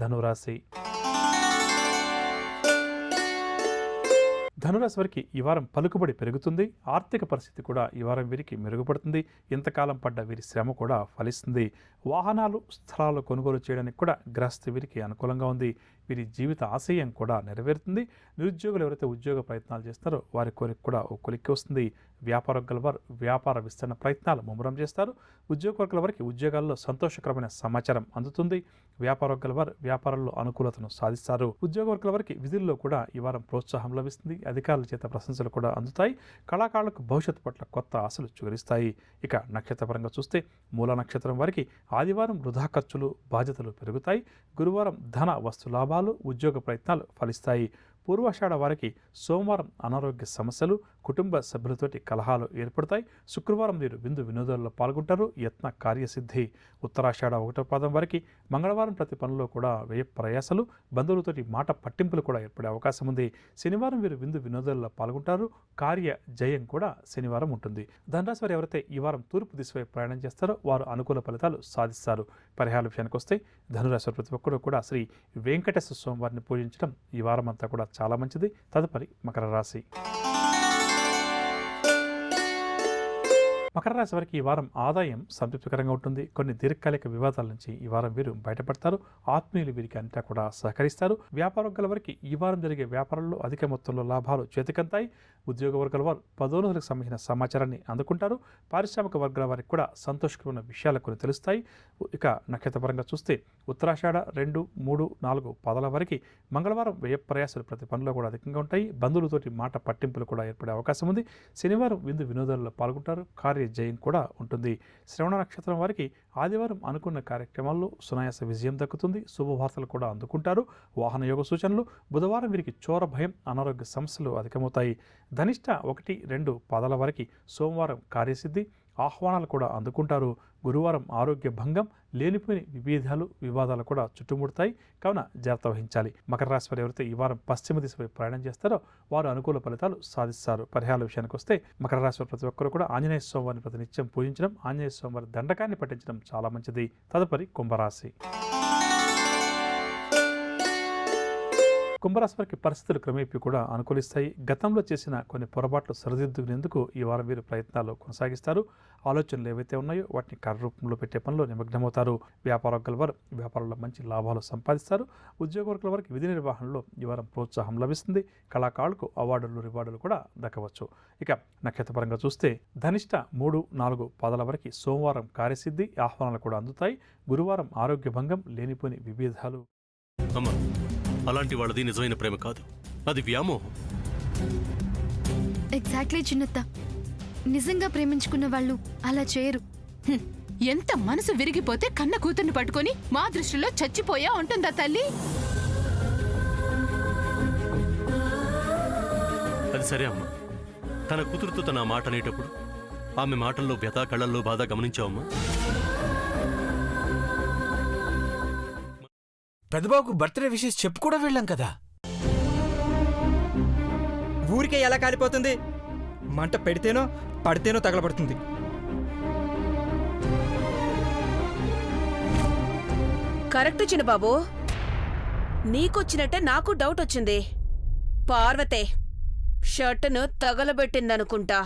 ధనురాశి ధనురాశి వారికి ఈ వారం పలుకుబడి పెరుగుతుంది. ఆర్థిక పరిస్థితి కూడా ఈ వారం వీరికి మెరుగుపడుతుంది. ఇంతకాలం పడ్డ వీరి శ్రమ కూడా ఫలిస్తుంది. వాహనాలు స్థలాలు కొనుగోలు చేయడానికి కూడా గ్రహస్థితి వీరికి అనుకూలంగా ఉంది. వీరి జీవిత ఆశయం కూడా నెరవేరుతుంది. నిరుద్యోగులు ఎవరైతే ఉద్యోగ ప్రయత్నాలు చేస్తారో వారి కోరిక కూడా ఓ కొలిక్కి వస్తుంది. వ్యాపారం గలవారు వ్యాపార విస్తరణ ప్రయత్నాలు ముమ్మరం చేస్తారు. ఉద్యోగవర్గాల వారికి ఉద్యోగాల్లో సంతోషకరమైన సమాచారం అందుతుంది. వ్యాపారం గలవారు వ్యాపారంలో అనుకూలతను సాధిస్తారు. ఉద్యోగవర్గాల వారికి విధుల్లో కూడా ఈ వారం ప్రోత్సాహం లభిస్తుంది. అధికారుల చేత ప్రశంసలు కూడా అందుతాయి. కళాకారులకు భవిష్యత్తు పట్ల కొత్త ఆశలు చిగురిస్తాయి. ఇక నక్షత్రపరంగా చూస్తే మూల నక్షత్రం వారికి ఆదివారం వృధా ఖర్చులు బాధ్యతలు పెరుగుతాయి. గురువారం ధన వస్తు లాభాలు ఉద్యోగ ప్రయత్నాలు ఫలిస్తాయి. పూర్వాషాఢ వారికి సోమవారం అనారోగ్య సమస్యలు కుటుంబ సభ్యులతోటి కలహాలు ఏర్పడతాయి. శుక్రవారం వీరు విందు వినోదాల్లో పాల్గొంటారు. యత్న కార్యసిద్ధి. ఉత్తరాషాఢ 1వ పాదం వారికి మంగళవారం ప్రతి పనుల్లో కూడా వ్యయ ప్రయాసలు బంధువులతోటి మాట పట్టింపులు కూడా ఏర్పడే అవకాశం ఉంది. శనివారం వీరు విందు వినోదాల్లో పాల్గొంటారు. కార్య జయం కూడా శనివారం ఉంటుంది. ధనురాశి వారు ఎవరైతే ఈ వారం తూర్పు దిశపై ప్రయాణం చేస్తారో వారు అనుకూల ఫలితాలు సాధిస్తారు. పరిహార విషయానికి వస్తే ధనురాశి వారు ప్రతి ఒక్కరూ కూడా శ్రీ వెంకటేశ్వర స్వామి వారిని పూజించడం ఈ వారం అంతా కూడా చాలా మంచిది. తదుపరి మకర రాశి. మకర రాశి వారికి ఈ వారం ఆదాయం సంతృప్తికరంగా ఉంటుంది. కొన్ని దీర్ఘకాలిక వివాదాల నుంచి ఈ వారం వీరు బయటపడతారు. ఆత్మీయులు వీరికి అంతా కూడా సహకరిస్తారు. వ్యాపార వర్గాల వారికి ఈ వారం జరిగే వ్యాపారంలో అధిక మొత్తంలో లాభాలు చేతికంతాయి. ఉద్యోగ వర్గాల వారు పదోన్నతులకు సంబంధించిన సమాచారాన్ని అందుకుంటారు. పారిశ్రామిక వర్గాల వారికి కూడా సంతోషకరమైన విషయాలు కొన్ని తెలుస్తాయి. ఇక నక్షత్రపరంగా చూస్తే ఉత్తరాషాఢ 2, 3, 4 పాదాల వారికి మంగళవారం వ్యయ ప్రయాసాలు ప్రతి పనిలో కూడా అధికంగా ఉంటాయి. బంధువులతోటి మాట పట్టింపులు కూడా ఏర్పడే అవకాశం ఉంది. శనివారం విందు వినోదాల్లో పాల్గొంటారు. కార్య జయం కూడా ఉంటుంది. శ్రవణ నక్షత్రం వారికి ఆదివారం అనుకున్న కార్యక్రమాల్లో సునాయాస విజయం దక్కుతుంది. శుభవార్తలు కూడా అందుకుంటారు. వాహన యోగ సూచనలు. బుధవారం వీరికి చోర భయం అనారోగ్య సమస్యలు అధికమవుతాయి. ధనిష్ట 1, 2 పాదాల వారికి సోమవారం కార్యసిద్ధి ఆహ్వానాలు కూడా అందుకుంటారు. గురువారం ఆరోగ్య భంగం లేనిపోయిన వివాదాలు కూడా చుట్టుముడతాయి. కావున జాగ్రత్త వహించాలి. మకర రాశి వారు ఎవరైతే ఈ వారం పశ్చిమ దిశపై ప్రయాణం చేస్తారో వారు అనుకూల ఫలితాలు సాధిస్తారు. పరిహారాల విషయానికి వస్తే మకర రాశి వారు ప్రతి ఒక్కరు కూడా ఆంజనేయ స్వామివారిని ప్రతినిత్యం పూజించడం ఆంజనేయ స్వామివారి దండకాన్ని పఠించడం చాలా మంచిది. తదుపరి కుంభరాశి. కుంభరాశి వారికి పరిస్థితులు క్రమేపీ కూడా అనుకూలిస్తాయి. గతంలో చేసిన కొన్ని పొరపాట్లు సరిదిద్దుకునేందుకు ఈ వారం వీరు ప్రయత్నాలు కొనసాగిస్తారు. ఆలోచనలు ఏవైతే ఉన్నాయో వాటిని కార్యరూపంలో పెట్టే పనిలో నిమగ్నమవుతారు. వ్యాపార వర్గాల వారు వ్యాపారంలో మంచి లాభాలు సంపాదిస్తారు. ఉద్యోగ వర్గాల వారికి విధి నిర్వహణలో ఈ వారం ప్రోత్సాహం లభిస్తుంది. కళాకారులకు అవార్డులు రివార్డులు కూడా దక్కవచ్చు. ఇక నక్షత్రపరంగా చూస్తే ధనిష్ట 3, 4 పాదాల వరకు సోమవారం కార్యసిద్ధి ఆహ్వానాలు కూడా అందుతాయి. గురువారం ఆరోగ్య భంగం లేనిపోని విభేదాలు. అలాంటి వాళ్ళది నిజమైన ప్రేమ కాదు, అది వ్యామోహం. ఎగ్జాక్ట్లీ చిన్నత్త. నిజంగా ప్రేమించుకున్న వాళ్ళు అలా చేయరు. ఎంత మనసు విరిగిపోతే కన్న కూతుర్ని పట్టుకొని మా దృష్టిలో చచ్చిపోయా ఉంటుందా తల్లి? అది సరే అమ్మా, తన కూతురుతో తన మాట అనేటప్పుడు ఆమె మాటల్లో వ్యథ కళ్ళల్లో బాధ గమనించావమ్మా? పెద్దబాబుకు బర్త్డే విషెస్ చెప్పు కూడా వెళ్ళాం కదా. ఊరికే ఎలా కాలిపోతుంది? మంట పెడితేనో పడితేనో తగలబడుతుంది. కరెక్ట్ చిన్నబాబు, నీకొచ్చినట్టే నాకు డౌట్ వచ్చింది. పార్వతే షర్టును తగలబెట్టిందనుకుంటా.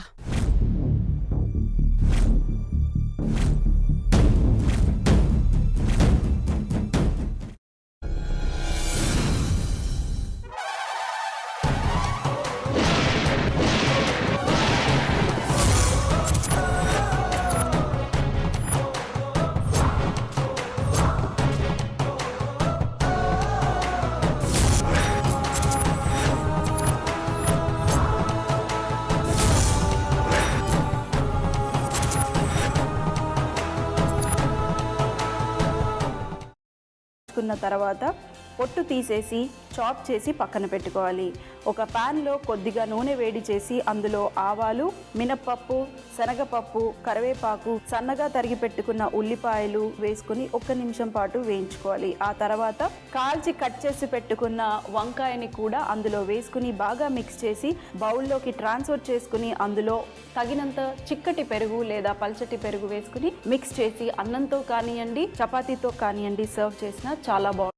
తర్వాత పొట్టు తీసేసి చాప్ చేసి పక్కన పెట్టుకోవాలి. ఒక ప్యాన్లో కొద్దిగా నూనె వేడి చేసి అందులో ఆవాలు, మినప్పప్పు, శనగపప్పు, కరివేపాకు, సన్నగా తరిగి పెట్టుకున్న ఉల్లిపాయలు వేసుకుని 1 నిమిషం పాటు వేయించుకోవాలి. ఆ తర్వాత కాల్చి కట్ చేసి పెట్టుకున్న వంకాయని కూడా అందులో వేసుకుని బాగా మిక్స్ చేసి బౌల్లోకి ట్రాన్స్ఫర్ చేసుకుని అందులో తగినంత చిక్కటి పెరుగు లేదా పల్చటి పెరుగు వేసుకుని మిక్స్ చేసి అన్నంతో కానివ్వండి చపాతీతో కానివ్వండి సర్వ్ చేసినా చాలా బాగుంటుంది.